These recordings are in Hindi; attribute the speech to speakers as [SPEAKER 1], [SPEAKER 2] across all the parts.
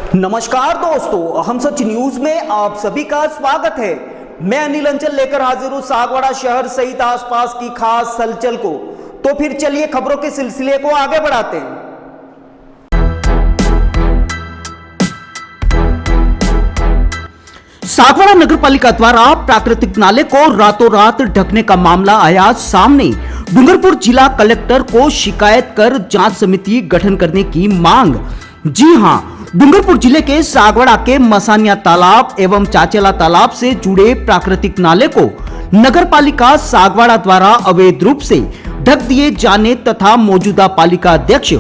[SPEAKER 1] नमस्कार दोस्तों, हम सच न्यूज में आप सभी का स्वागत है। मैं अनिल अंचल लेकर हाजिर हूं सागवाड़ा शहर सहित आसपास की खास हलचल को। तो फिर चलिए खबरों के सिलसिले को आगे बढ़ाते हैं। सागवाड़ा नगर पालिका द्वारा प्राकृतिक नाले को रातों रात ढकने का मामला आया सामने। डूंगरपुर जिला कलेक्टर को शिकायत कर जांच समिति गठन करने की मांग। जी हां, डूंगरपुर जिले के सागवाड़ा के मसानिया तालाब एवं चाचेला तालाब से जुड़े प्राकृतिक नाले को नगर पालिका सागवाड़ा द्वारा अवैध रूप से ढक दिए जाने तथा मौजूदा पालिका अध्यक्ष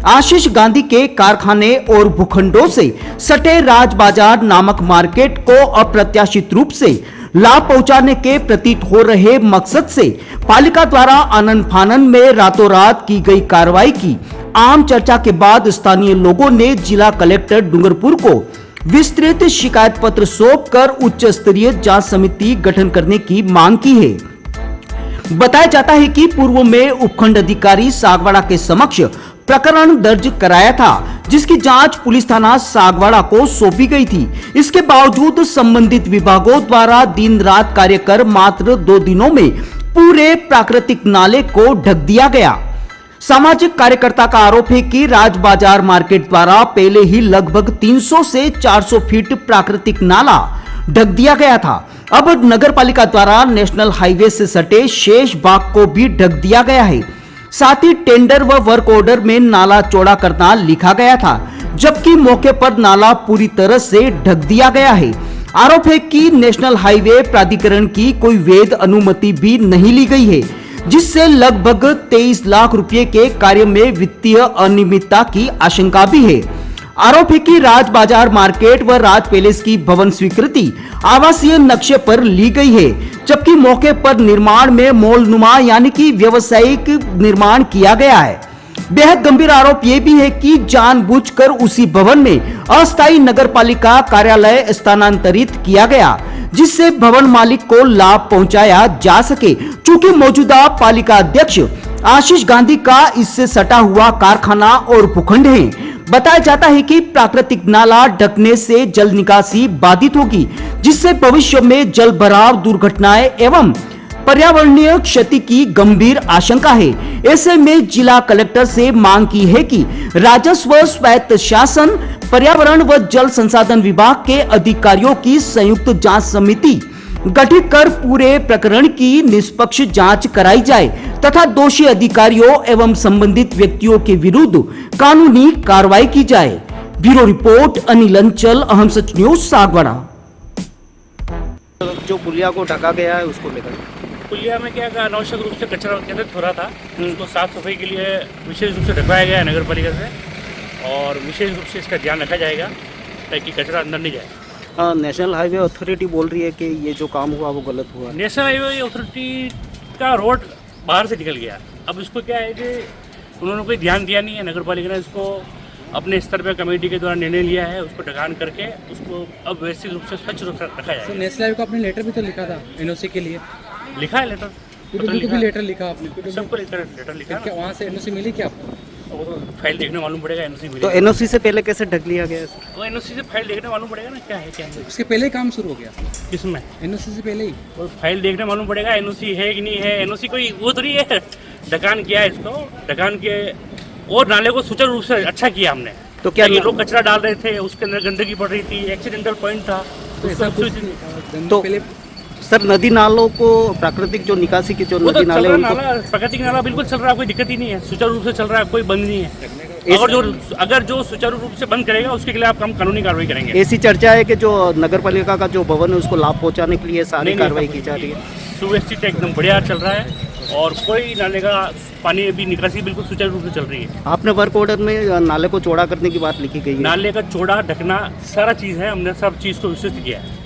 [SPEAKER 1] आशीष गांधी के कारखाने और भूखंडों से सटे राज बाजार नामक मार्केट को अप्रत्याशित रूप से लाभ पहुंचाने के प्रतीत हो रहे मकसद से पालिका द्वारा आनन फानन में रातों रात की गई कार्रवाई की आम चर्चा के बाद स्थानीय लोगों ने जिला कलेक्टर डूंगरपुर को विस्तृत शिकायत पत्र सौंप कर उच्च स्तरीय जांच समिति गठन करने की मांग की है। बताया जाता है कि पूर्व में उपखंड अधिकारी सागवाड़ा के समक्ष प्रकरण दर्ज कराया था, जिसकी जांच पुलिस थाना सागवाड़ा को सौंपी गई थी। इसके बावजूद संबंधित विभागों द्वारा दिन रात कार्य कर मात्र 2 दिनों में पूरे प्राकृतिक नाले को ढक दिया गया। सामाजिक कार्यकर्ता का आरोप है कि राज बाजार मार्केट द्वारा पहले ही लगभग 300 से 400 फीट प्राकृतिक नाला ढक दिया गया था। अब नगर पालिका द्वारा नेशनल हाईवे से सटे शेष भाग को भी ढक दिया गया है। साथ ही टेंडर व वर्क ऑर्डर में नाला चौड़ा करना लिखा गया था, जबकि मौके पर नाला पूरी तरह से ढक दिया गया है। आरोप है कि नेशनल हाईवे प्राधिकरण की कोई वैध अनुमति भी नहीं ली गई है, जिससे लगभग 23 लाख रुपए के कार्य में वित्तीय अनियमितता की आशंका भी है। आरोप है कि राज बाजार मार्केट व राज पैलेस की भवन स्वीकृति आवासीय नक्शे पर ली गई है, जबकि मौके पर निर्माण में मॉलनुमा यानी कि व्यावसायिक निर्माण किया गया है। बेहद गंभीर आरोप यह भी है कि जानबूझकर उसी भवन में अस्थायी नगरपालिका कार्यालय स्थानांतरित किया गया, जिससे भवन मालिक को लाभ पहुंचाया जा सके। चूंकि मौजूदा पालिका अध्यक्ष आशीष गांधी का इससे सटा हुआ कारखाना और भूखंड है। बताया जाता है कि प्राकृतिक नाला ढकने से जल निकासी बाधित होगी, जिससे भविष्य में जल भराव, दुर्घटनाएं एवं पर्यावरणीय क्षति की गंभीर आशंका है। ऐसे में जिला कलेक्टर से मांग की है कि राजस्व, स्वायत्त शासन, पर्यावरण व जल संसाधन विभाग के अधिकारियों की संयुक्त जांच समिति गठित कर पूरे प्रकरण की निष्पक्ष जांच कराई जाए तथा दोषी अधिकारियों एवं संबंधित व्यक्तियों के विरुद्ध कानूनी कार्रवाई की जाए। ब्यूरो रिपोर्ट अनिल अंचल, अहम सच न्यूज सागवाड़ा।
[SPEAKER 2] जो पुलिया को ढका गया है उसको लेकर
[SPEAKER 3] पुलिया में क्या अनावश्यक रूप से कचरा केंद्रित हो रहा था, उसको साफ सफाई के लिए विशेष रूप से ढकवाया गया है नगर पालिका से, और विशेष रूप से इसका ध्यान रखा जाएगा ताकि कचरा अंदर नहीं जाए।
[SPEAKER 2] नेशनल हाईवे अथॉरिटी बोल रही है कि ये जो काम हुआ वो गलत हुआ।
[SPEAKER 3] नेशनल हाईवे अथॉरिटी का रोड बाहर से निकल गया। अब इसको क्या है कि उन्होंने कोई ध्यान दिया नहीं है। नगर पालिका ने इसको अपने स्तर पर कमेटी के द्वारा निर्णय लिया है, उसको ढकान करके उसको अब व्यवस्थित रूप से स्वच्छ रूप से रखा जाएगा।
[SPEAKER 4] नेशनल हाईवे को आपने लेटर भी तो लिखा था एनओसी के लिए?
[SPEAKER 3] लिखा है लेटर,
[SPEAKER 4] भी लेटर लिखा आपने?
[SPEAKER 3] सबको लेटर लिखा।
[SPEAKER 4] क्या वहाँ से एनओसी मिली क्या आपको?
[SPEAKER 3] वो तो फाइल देखने मालूम पड़ेगा। एनओसी मिली
[SPEAKER 2] तो एनओसी से पहले कैसे ढक लिया गया?
[SPEAKER 3] वो एनओसी से फाइल देखने मालूम पड़ेगा ना क्या है क्या है।
[SPEAKER 4] उसके पहले ही काम शुरू हो गया?
[SPEAKER 3] किसमें?
[SPEAKER 4] एनओसी से पहले ही
[SPEAKER 3] वो फाइल देखने मालूम पड़ेगा एनओसी है कि नहीं है। एनओसी कोई वो तो नहीं है। ढकान किया है इसको, ढकान के और नाले को सुचारू रूप से अच्छा किया हमने।
[SPEAKER 2] तो क्या
[SPEAKER 3] ये लोग कचरा डाल रहे थे, उसके अंदर गंदगी पड़ रही थी, एक्सीडेंटल पॉइंट था।
[SPEAKER 2] तो सर नदी नालों को प्राकृतिक जो निकासी की जो नदी नाले
[SPEAKER 3] प्राकृतिक नाला बिल्कुल चल रहा है, कोई दिक्कत ही नहीं है, सुचारू रूप से चल रहा है, कोई बंद नहीं है। अगर जो सुचारू रूप से बंद करेगा उसके खिलाफ हम कानूनी कार्रवाई करेंगे।
[SPEAKER 2] ऐसी चर्चा है कि जो नगर पालिका का जो भवन है उसको लाभ पहुंचाने के लिए सारी कार्रवाई की जा रही है।
[SPEAKER 3] सुव्यवस्थित एकदम बढ़िया चल रहा है और कोई नाले का पानी अभी निकासी बिल्कुल सुचारू रूप से चल रही है।
[SPEAKER 2] आपने वर्क ऑर्डर में नाले को चौड़ा करने की बात लिखी गई है।
[SPEAKER 3] नाले का चौड़ा ढकना सारा चीज़ है, हमने सब चीज़ को विस्तृत किया है।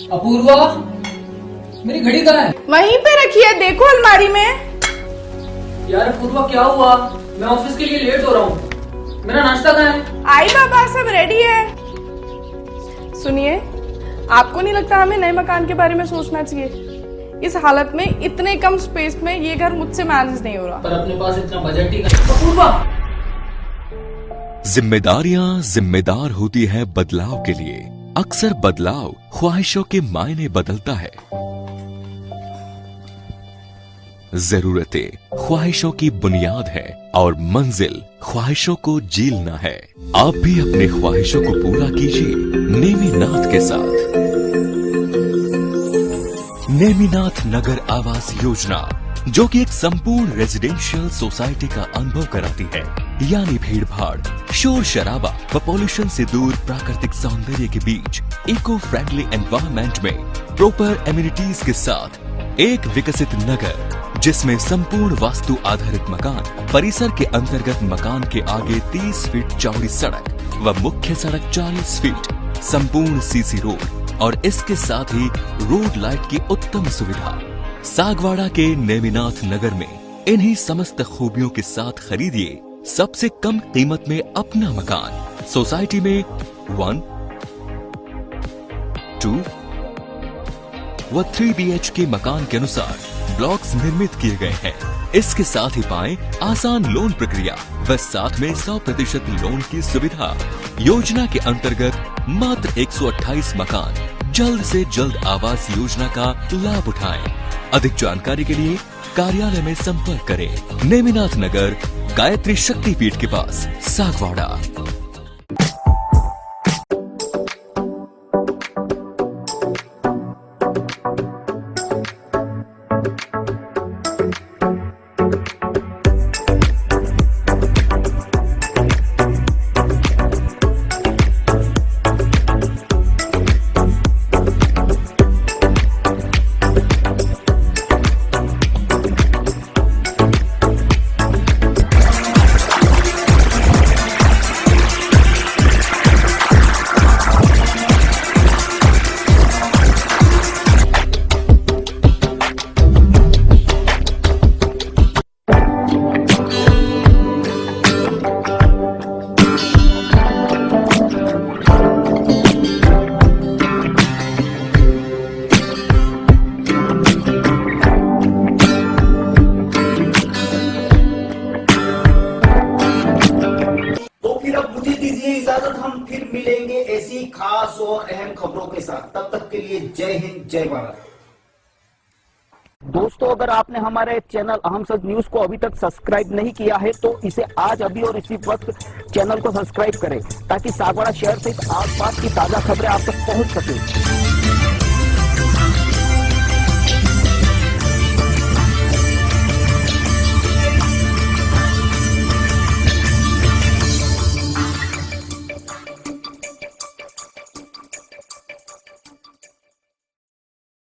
[SPEAKER 5] अपूर्वा, मेरी घड़ी कहाँ है?
[SPEAKER 6] वहीं पे रखी है, देखो अलमारी में।
[SPEAKER 5] यार अपूर्वा क्या हुआ? मैं ऑफिस के लिए लेट हो रहा हूँ। मेरा नाश्ता कहाँ है?
[SPEAKER 6] आई बाबा, सब रेडी है। सुनिए, आपको नहीं लगता हमें नए मकान के बारे में सोचना चाहिए? इस हालत में इतने कम स्पेस में ये घर मुझसे मैनेज नहीं हो रहा।
[SPEAKER 5] पर अपने पास इतना बजट ही नहीं। अपूर्वा,
[SPEAKER 7] जिम्मेदारियां जिम्मेदार होती है बदलाव के लिए। अक्सर बदलाव ख्वाहिशों के मायने बदलता है। जरूरतें ख्वाहिशों की बुनियाद है और मंजिल ख्वाहिशों को जीलना है। आप भी अपने ख्वाहिशों को पूरा कीजिए नेमीनाथ के साथ। नेमीनाथ नगर आवास योजना, जो कि एक संपूर्ण रेजिडेंशियल सोसाइटी का अनुभव कराती है, यानी भीड़ भाड़, शोर शराबा व पॉल्यूशन से दूर प्राकृतिक सौंदर्य के बीच इको फ्रेंडली एनवायरनमेंट में प्रॉपर एमिनिटीज के साथ एक विकसित नगर, जिसमें संपूर्ण वास्तु आधारित मकान, परिसर के अंतर्गत मकान के आगे 30 फीट चौड़ी सड़क व मुख्य सड़क 40 फीट, संपूर्ण सीसी रोड और इसके साथ ही रोड लाइट की उत्तम सुविधा। सागवाड़ा के नेमिनाथ नगर में इन्हीं समस्त खूबियों के साथ खरीदिए सबसे कम कीमत में अपना मकान। सोसाइटी में 1, 2 व 3 BHK मकान के अनुसार ब्लॉक्स निर्मित किए गए हैं। इसके साथ ही पाएं आसान लोन प्रक्रिया व साथ में 100% लोन की सुविधा। योजना के अंतर्गत मात्र 128 मकान जल्द से जल्द आवास योजना का लाभ उठाएं। अधिक जानकारी के लिए कार्यालय में संपर्क करें। नेमिनाथ नगर, गायत्री शक्तिपीठ के पास, सागवाड़ा।
[SPEAKER 1] इजाजत, हम फिर मिलेंगे ऐसी खास और अहम खबरों के साथ। तब तक के लिए जय हिंद, जय भारत। दोस्तों, अगर आपने हमारे चैनल अहम सच न्यूज को अभी तक सब्सक्राइब नहीं किया है तो इसे आज अभी और इसी वक्त चैनल को सब्सक्राइब करें, ताकि सागवाड़ा शहर से आसपास की ताजा खबरें आप तक पहुंच सके।